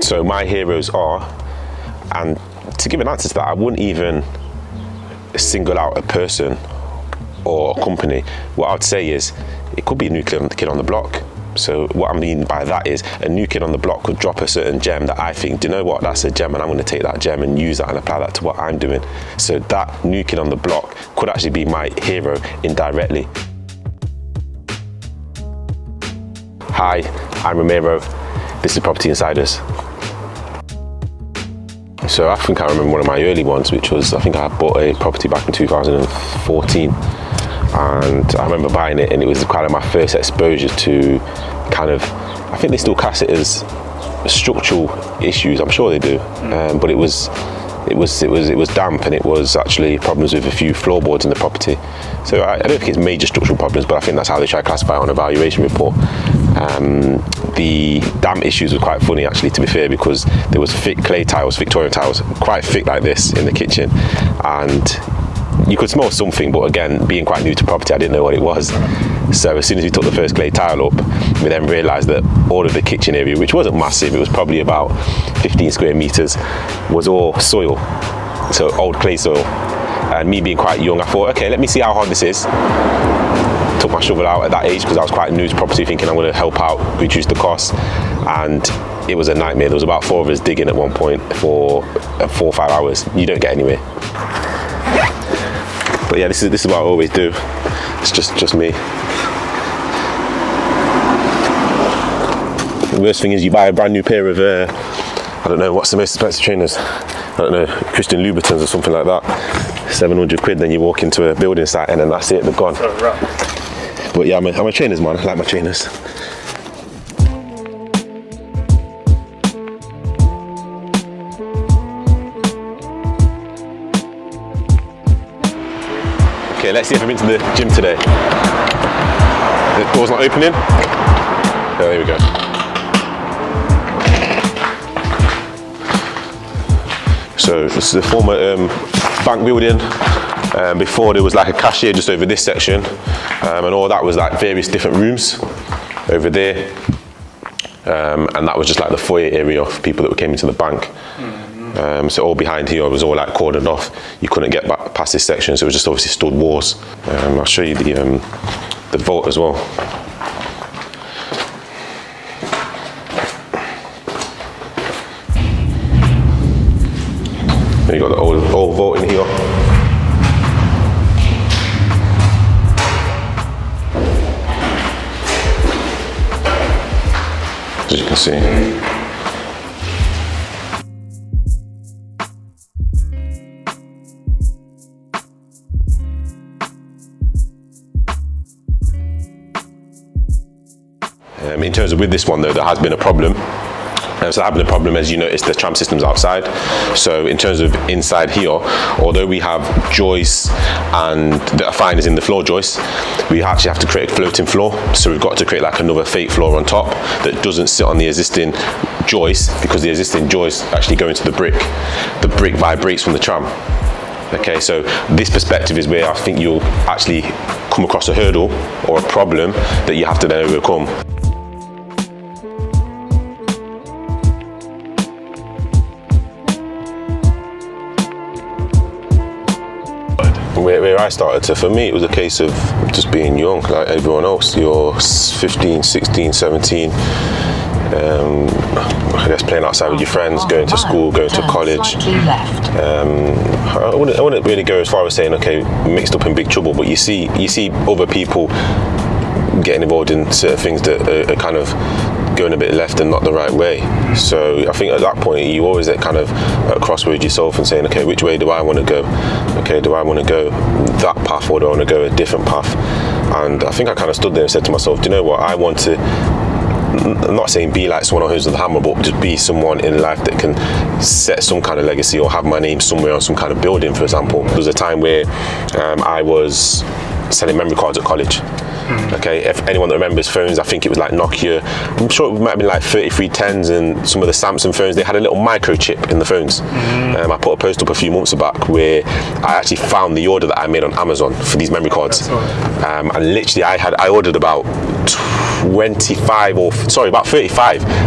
So my heroes are, and to give an answer to that, I wouldn't even single out a person or a company. What I would say is, it could be a new kid on the block. So what I mean by that is, a new kid on the block could drop a certain gem that I think, do you know what, that's a gem, and I'm going to take that gem and use that and apply that to what I'm doing. So that new kid on the block could actually be my hero indirectly. Hi, I'm Romero. This is Property Insiders. So I think I remember one of my early ones, which was, I think I bought a property back in 2014. And I remember buying it, and it was kind of my first exposure to kind of, I think they still class it as structural issues. I'm sure they do, but it was damp, and it was actually problems with a few floorboards in the property. So I don't think it's major structural problems, but I think that's how they try to classify it on a valuation report. The damp issues were quite funny, actually, to be fair, because there was thick clay tiles, Victorian tiles, quite thick like this in the kitchen, and you could smell something, but again, being quite new to property, I didn't know what it was. So as soon as we took the first clay tile up, we then realised that all of the kitchen area, which wasn't massive, it was probably about 15 square metres, was all soil, so old clay soil. And me being quite young, I thought, okay, let me see how hard this is. Took my shovel out at that age because I was quite new to property, thinking I'm going to help out, reduce the cost, and it was a nightmare. There was about 4 of us digging at one point for 4 or 5 hours. You don't get anywhere. But yeah, this is what I always do. It's just me. The worst thing is, you buy a brand new pair of, I don't know, what's the most expensive trainers? I don't know, Christian Louboutins or something like that. 700 quid, then you walk into a building site and then that's it, they're gone. Oh, right. But yeah, I'm a trainers man, I like my trainers. Okay, let's see if I've been to the gym today. The door's not opening. Oh, there we go. So this is the former bank building. Before there was like a cashier just over this section, and all that was like various different rooms over there. And that was just like the foyer area of people that came into the bank. So all behind here was all like cordoned off. You couldn't get back past this section, so it was just obviously stud walls. I'll show you the vault as well. You got the old vault in here. As you can see. In terms of with this one though, there has been a problem. So there has been a problem, as you notice, the tram system's outside. So in terms of inside here, although we have joists and that are fine as in the floor joists, we actually have to create a floating floor. So we've got to create like another fake floor on top that doesn't sit on the existing joist, because the existing joists actually go into the brick. The brick vibrates from the tram. Okay, so this perspective is where I think you'll actually come across a hurdle or a problem that you have to then overcome. Where I started to, for me, it was a case of just being young, like everyone else. You're 15, 16, 17, I guess playing outside with your friends, going to school, going to college. I wouldn't really go as far as saying, okay, mixed up in big trouble, but you see other people getting involved in certain things that are kind of going a bit left and not the right way. So I think at that point you always at kind of at a crossroads yourself and saying, okay, which way do I want to go? Okay, do I want to go that path, or do I want to go a different path? And I think I kind of stood there and said to myself, do you know what, I want to, I'm not saying be like someone who's with the hammer, but just be someone in life that can set some kind of legacy or have my name somewhere on some kind of building, for example. There was a time where I was selling memory cards at college. Okay, if anyone that remembers phones, I think it was like Nokia. I'm sure it might have been like 3310s and some of the Samsung phones. They had a little microchip in the phones. I put a post up a few months back where I actually found the order that I made on Amazon for these memory cards. And literally, I ordered about 35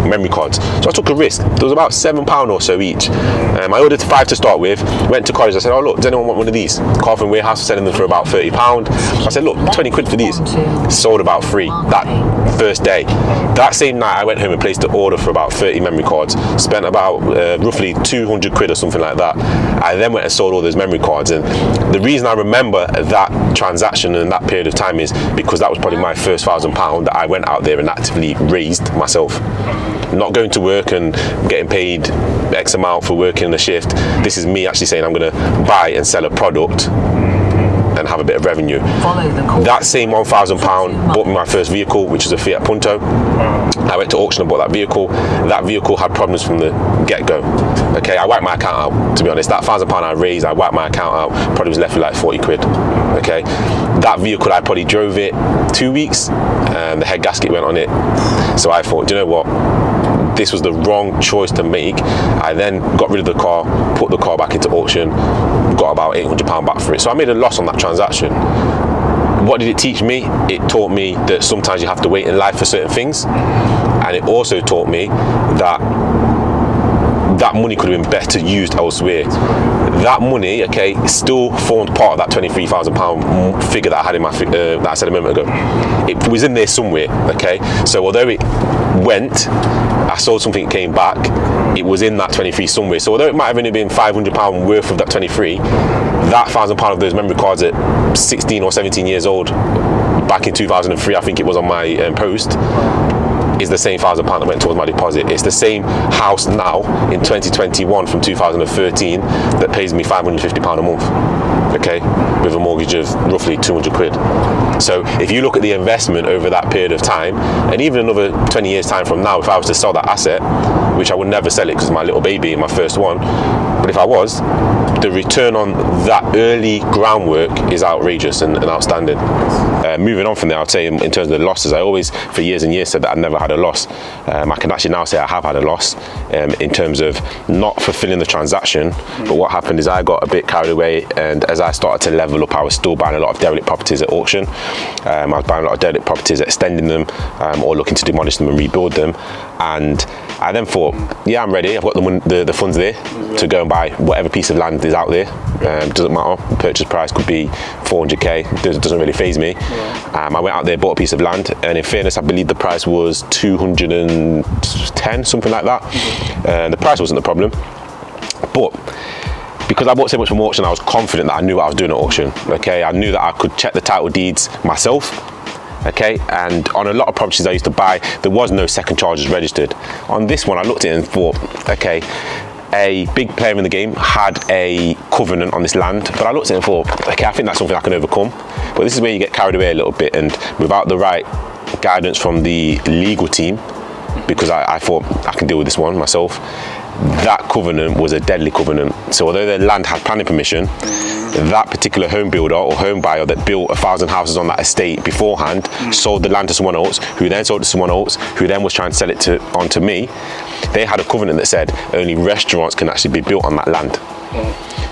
memory cards. So I took a risk. There was about £7 or so each. I ordered 5 to start with. Went to college. I said, "Oh look, does anyone want one of these?" Carving Warehouse was selling them for about £30. I said, "Look, 20 quid for these." Sold about 3 that first day. That same night, I went home and placed an order for about 30 memory cards. Spent about roughly 200 quid or something like that. I then went and sold all those memory cards. And the reason I remember that transaction in that period of time is because that was probably my first £1,000 that I went out there and actively raised myself. Not going to work and getting paid X amount for working a shift. This is me actually saying I'm going to buy and sell a product and have a bit of revenue. That same £1,000 bought me my first vehicle, which was a Fiat Punto. I went to auction and bought that vehicle. That vehicle had problems from the get-go. Okay, I wiped my account out, to be honest. That £1,000 I raised, I wiped my account out, probably was left with like 40 quid. Okay, that vehicle, I probably drove it 2 weeks and the head gasket went on it. So I thought, do you know what? This was the wrong choice to make. I then got rid of the car, put the car back into auction, got about £800 back for it. So I made a loss on that transaction. What did it teach me? It taught me that sometimes you have to wait in life for certain things. And it also taught me that that money could have been better used elsewhere. That money, okay, still formed part of that £23,000 figure that I had in my that I said a moment ago. It was in there somewhere, okay. So although it went, I sold something, it came back. It was in that 23 somewhere. So although it might have only been £500 worth of that 23, that £1,000 of those memory cards at 16 or 17 years old, back in 2003, I think it was on my post, is the same £1,000 that went towards my deposit. It's the same house now in 2021 from 2013 that pays me £550 a month, okay, with a mortgage of roughly 200 quid. So if you look at the investment over that period of time, and even another 20 years time from now, if I was to sell that asset, which I would never sell it because it's my little baby, my first one, but if I was, the return on that early groundwork is outrageous and outstanding. Moving on from there, I'd say in terms of the losses, I always, for years and years, said that I never had a loss. I can actually now say I have had a loss in terms of not fulfilling the transaction, but what happened is I got a bit carried away, and as I started to level up, I was still buying a lot of derelict properties at auction. I was buying a lot of derelict properties, extending them, or looking to demolish them and rebuild them. And I then thought, yeah, I'm ready. I've got the funds there to go and buy whatever piece of land is out there. Doesn't matter. The purchase price could be 400k. Doesn't really faze me. I went out there, bought a piece of land, and in fairness, I believe the price was 210, something like that. The price wasn't the problem, but because I bought so much from auction, I was confident that I knew what I was doing at auction. Okay, I knew that I could check the title deeds myself. Okay, and on a lot of properties I used to buy, there was no second charges registered. On this one, I looked at it and thought, okay, a big player in the game had a covenant on this land, but I looked at it and thought, okay, I think that's something I can overcome. But this is where you get carried away a little bit, and without the right guidance from the legal team, because I thought I can deal with this one myself, that covenant was a deadly covenant. So although the land had planning permission, that particular home builder or home buyer that built 1,000 houses on that estate beforehand sold the land to someone else, who then sold it to someone else, who then was trying to sell it onto me. They had a covenant that said only restaurants can actually be built on that land.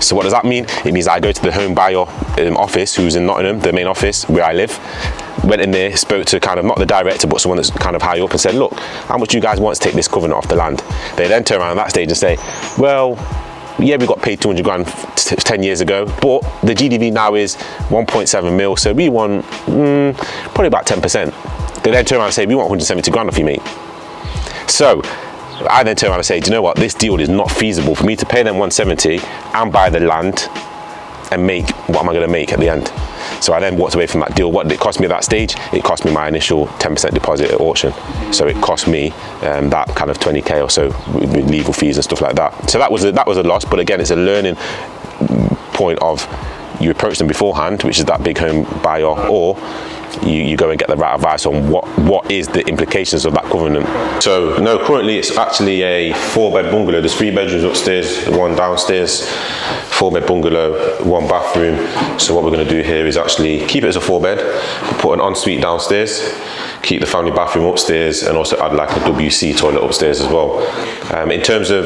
So what does that mean? It means I go to the home buyer office, who's in Nottingham, the main office where I live, went in there, spoke to kind of not the director, but someone that's kind of high up, and said, look, how much do you guys want to take this covenant off the land? They then turn around at that stage and say, well, yeah, we got paid 200 grand 10 years ago, but the GDV now is 1.7 mil, so we want probably about 10%. They then turn around and say, we want 170 grand off you, mate. So I then turn around and say, do you know what, this deal is not feasible for me to pay them 170 and buy the land and make, what am I going to make at the end? So I then walked away from that deal. What did it cost me at that stage? It cost me my initial 10% deposit at auction. So it cost me that kind of 20k or so with legal fees and stuff like that. So that was a loss, but again, it's a learning point of you approach them beforehand, which is that big home buyer, or you go and get the right advice on what is the implications of that covenant. So no, currently it's actually a 4-bed bungalow. There's 3 bedrooms upstairs, 1 downstairs, 4-bed bungalow, 1 bathroom. So what we're going to do here is actually keep it as a 4-bed, put an ensuite downstairs, keep the family bathroom upstairs, and also add like a WC toilet upstairs as well. In terms of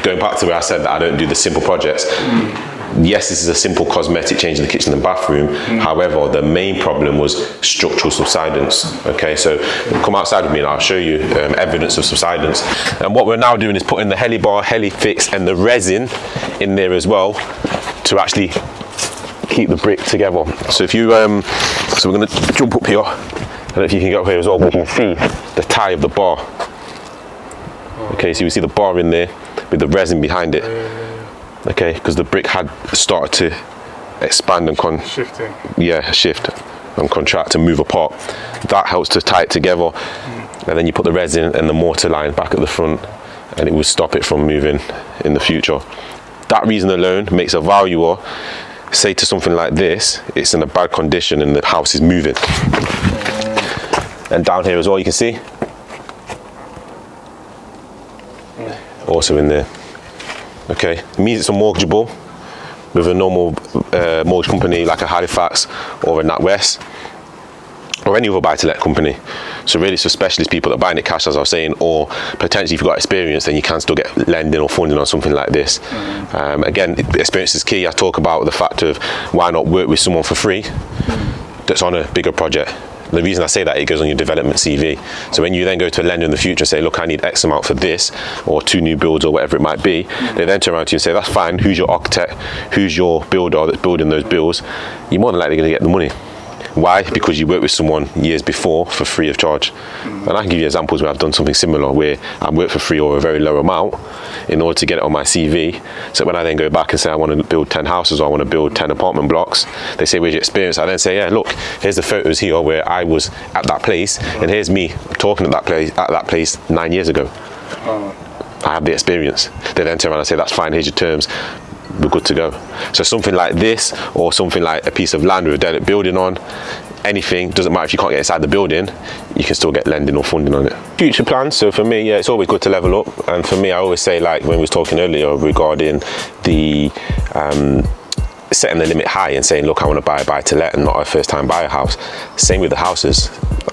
going back to where I said that I don't do the simple projects, yes, this is a simple cosmetic change in the kitchen and bathroom. However, the main problem was structural subsidence. Okay, so come outside with me and I'll show you evidence of subsidence. And what we're now doing is putting the heli bar, heli fix, and the resin in there as well to actually keep the brick together. So if you, so we're going to jump up here. I don't know if you can get up here as well, but you can see the tie of the bar. Okay, so you see the bar in there with the resin behind it. Okay, because the brick had started to expand and shift and contract and move apart. That helps to tie it together, and then you put the resin and the mortar line back at the front, and it will stop it from moving in the future. That reason alone makes a valuer say to something like this, it's in a bad condition and the house is moving. And down here as well, you can see, also in there. Okay, it means it's unmortgageable with a normal mortgage company like a Halifax or a NatWest or any other buy-to-let company. So really it's for specialist people that are buying it cash, as I was saying, or potentially if you've got experience, then you can still get lending or funding on something like this. Again, experience is key. I talk about the fact of why not work with someone for free that's on a bigger project. The reason I say that, it goes on your development CV. So when you then go to a lender in the future and say, look, I need X amount for this, or 2 new builds or whatever it might be, they then turn around to you and say, that's fine, who's your architect, who's your builder that's building those bills? You're more than likely going to get the money. Why? Because you worked with someone years before for free of charge. And I can give you examples where I've done something similar, where I worked for free or a very low amount in order to get it on my CV. So when I then go back and say I want to build 10 houses or I want to build 10 apartment blocks, they say, where's your experience? I then say, yeah, look, here's the photos here where I was at that place, and here's me talking at that place 9 years ago. I have the experience. They then turn around and say, that's fine, here's your terms, we're good to go. So something like this, or something like a piece of land with a derelict building on, anything, doesn't matter if you can't get inside the building, you can still get lending or funding on it. Future plans, so for me, yeah, it's always good to level up. And for me, I always say, like when we was talking earlier regarding the setting the limit high and saying, look, I want to buy a buy-to-let and not a first-time buyer house. Same with the houses.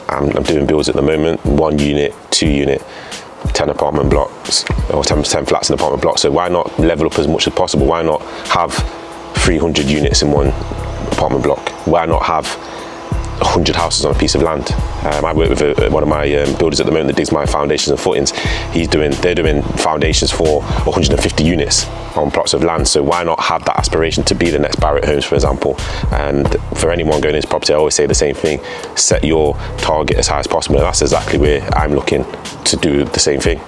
I'm doing builds at the moment, 1 unit, 2 unit, 10 apartment blocks, or 10 flats in apartment blocks. So why not level up as much as possible? Why not have 300 units in 1 apartment block? Why not have 100 houses on a piece of land? I work with one of my builders at the moment that digs my foundations and footings. They're doing foundations for 150 units on plots of land. So why not have that aspiration to be the next Barrett Homes, for example? And for anyone going into property, I always say the same thing: set your target as high as possible. And that's exactly where I'm looking to do the same thing.